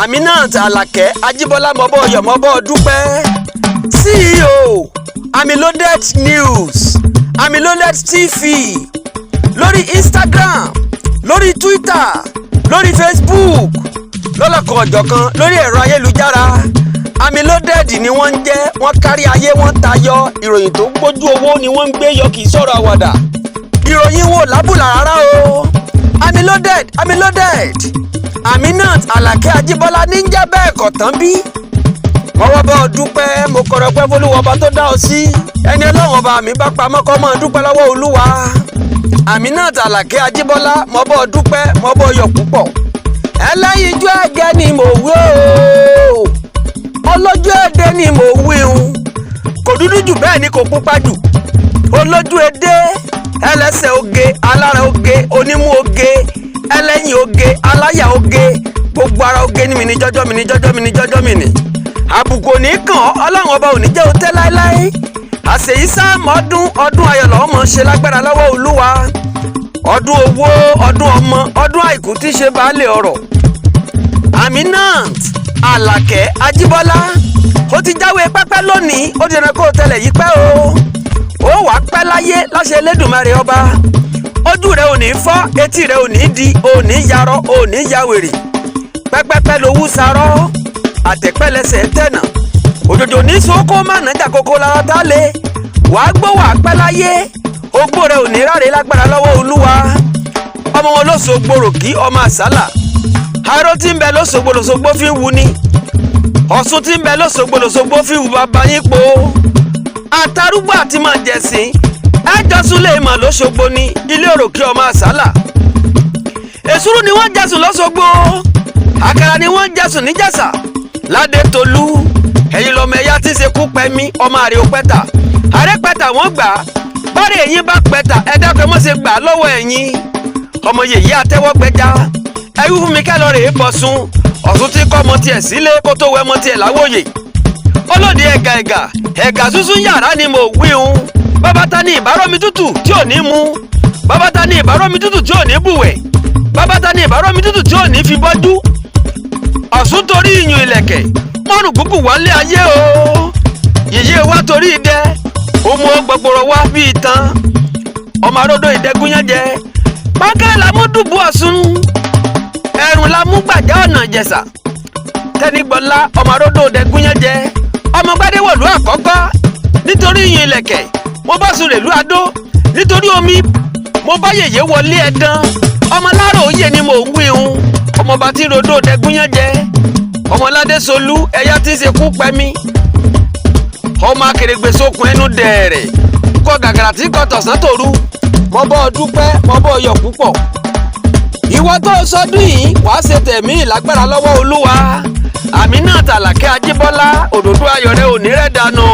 Aminat Alake AJIBOLA mọ́bọ́ dúpẹ́. CEO AMILOADED News, AMILOADED TV, lórí Instagram, lórí Twitter, lórí Facebook, lọ́lọ́kan ọ̀jọ̀kan lórí ẹ̀rọ ayélujára. AMILOADED ni wọ́n ń jẹ́, wọ́n kárí ayé, wọ́n tayọ, ìròyìn tó gbójú owó ni wọ́n ń gbé yọ, kì í sọ̀rọ̀ àwàdà. Ìròyìn wo lábùlà rárá o. AMILOADED Aminat Alake AJIBOLA ní ń jẹ́ bẹ́ẹ̀ kọ̀ tán bí. Mọ́wọ́ bá ọ dúpẹ́, mo kọ̀rọ̀ pẹ́ f'Olúwa ọba tó dá ọ sí. Ẹni Ọlọ́run ọba mi bá pamọ́ kó máa dúpẹ́ lọ́wọ́ Olúwa. Aminat Alake AJIBOLA mọ́bọ́ dúpẹ́, mọ́bọ́ yọ̀ púpọ̀. Ẹlẹ́yinjú ẹ̀gẹ́ ni mo wí o. Olójú èdè ni mo wí o. Kò dúdú jù bẹ́ẹ̀ ni kò pupa jù. Olójú èdè, ẹlẹ́sẹ̀ oge, alára oge, onímú oge, ẹlẹ́yìn oge, aláyà oge, gbogbo ara oge ní mi ní jọ́jọ́. Àbùkù ní kàn Ọlọ́run ọba ò ní jẹ́ òtẹ́ láéláé. Àṣèyí sáàmù ọdún ayọ̀ lọ́wọ́ mọ̀ ṣe lágbára lọ́wọ́ Olúwa. Ọdún owó, ọdún ọmọ, ọdún àìkú tí ṣe baálé ọrọ̀. Aminat Alake AJIBOLA ó ti jáwé pẹ́pẹ́ lónìí, ó dẹ̀rẹ̀ kó tẹ̀lẹ̀ yí pẹ́ o. Ó wà pẹ́ láyé láṣẹ Elédùmarè ọba. Ojú rẹ̀ ò ní fọ́, etí rẹ̀ ò ní di, ò ní yarọ́, ò ní yawèrè. Pẹ́pẹ́pẹ́ lowú sarọ́, àtẹ̀pẹ́lẹsẹ̀ tẹ̀nà. Òjòjò ní sọ́kó má nàjà kókó lára tá lé. Wàá gbó wàá pẹ́ láyé. Ogbó rẹ̀ ò ní ráre lágbára lọ́wọ́ Olúwa. Ọmọ wọn l'Osogbo Oriki ọmọ àsálà. Aró tí ń bẹ l'Osogbo l'Osogbo fi ń wu ni. Ọ̀ṣun tí ń bẹ l'Osogbo l'Osogbo fi ń wu bàbá yín po. Àtàrúgbó àti máa jẹ̀sìn. Ẹjọ́sùn lè mọ̀ l'Osogbo ní ilé Oriki ọmọ àsálà. Èsúrú ni wọ́n jẹ̀sùn l'Osogbo. Àkàrà ni wọ́n jẹ̀sùn níjẹ̀ṣà. Ládé Tolú, ẹ̀yin lọ́mọ ẹ̀yà tí ń ṣe kú pẹ́mí ọmọ àrè òpẹ́tà. Àrè pẹ́tà wọ́n gbà á. Bárẹ̀ ẹ̀yin bá pẹ́tà ẹ dákẹ́ mọ́ ṣe gbà á lọ́wọ́ ẹ̀yin. Ọmọ yèyí àtẹ́wọ́gbẹ́já. Ẹ̀yú fún mi kẹ́ lọ rèé bọ̀sùn. Ọ̀ṣun tí kọ́ ọmọ tiẹ̀ sílé kó tó wẹ ọmọ tiẹ̀ láwòye. Olóde ẹ̀gà súnsún yàrá ni mo wí hun. Bàbá ta ni ìbárọ̀mí tútù tí ò ní mu. Bàbá ta ni ìbárọ̀mí tútù tí ò ní bùwẹ̀. Bàbá ta ni ìbárọ̀mí tútù tí ò ní fi bọ́jú. Ọ̀ṣun torí iyùn ìlẹ̀kẹ̀ mọ́rùn gúgù wálé ayé o. Yèyé wa torí idẹ ọmọ gbogbooro wá bí itan. Ọmọ aródó ìdẹ́gúnyánjẹ. Pákẹ́ la mú dùbú Ọ̀ṣun. Ẹ̀rùn la mú gbàjá ọ̀nà Ìjẹ̀ṣà. Tẹ́nigbọ́lá ọmọ aródó ìdẹ́gúnyánjẹ. Ọmọ gbádéwọ̀lú àkọ́kọ́. Nítorí iyùn ìlẹ̀kẹ̀ mo bá sùn rèlú Adó. Nítorí omi mo bá yèyé wọlé ẹ̀dán. Ọmọ láàrọ̀ òye ni mò ń wí hun. Ọmọọba tí rodó ìdẹ́gúnyánjẹ. Ọmọládé Solú ẹ̀yà tí ń ṣe kú pẹ́mí. Ọmọ akèrègbè sókun ẹnu dẹ̀ẹ̀rẹ̀. Kọ gàgàrà tí kò tọ̀sán tòru. Mo bọ́ dúpẹ́, mo bọ́ yọ̀ púpọ̀. Ìwọ tó sọdún yìí wàá ṣe tẹ̀mí ìlágbára lọ́wọ́ Olúwa. Aminat Alake AJIBOLA òdòdó ayọ̀ rẹ̀ ò ní rẹ̀ dànù.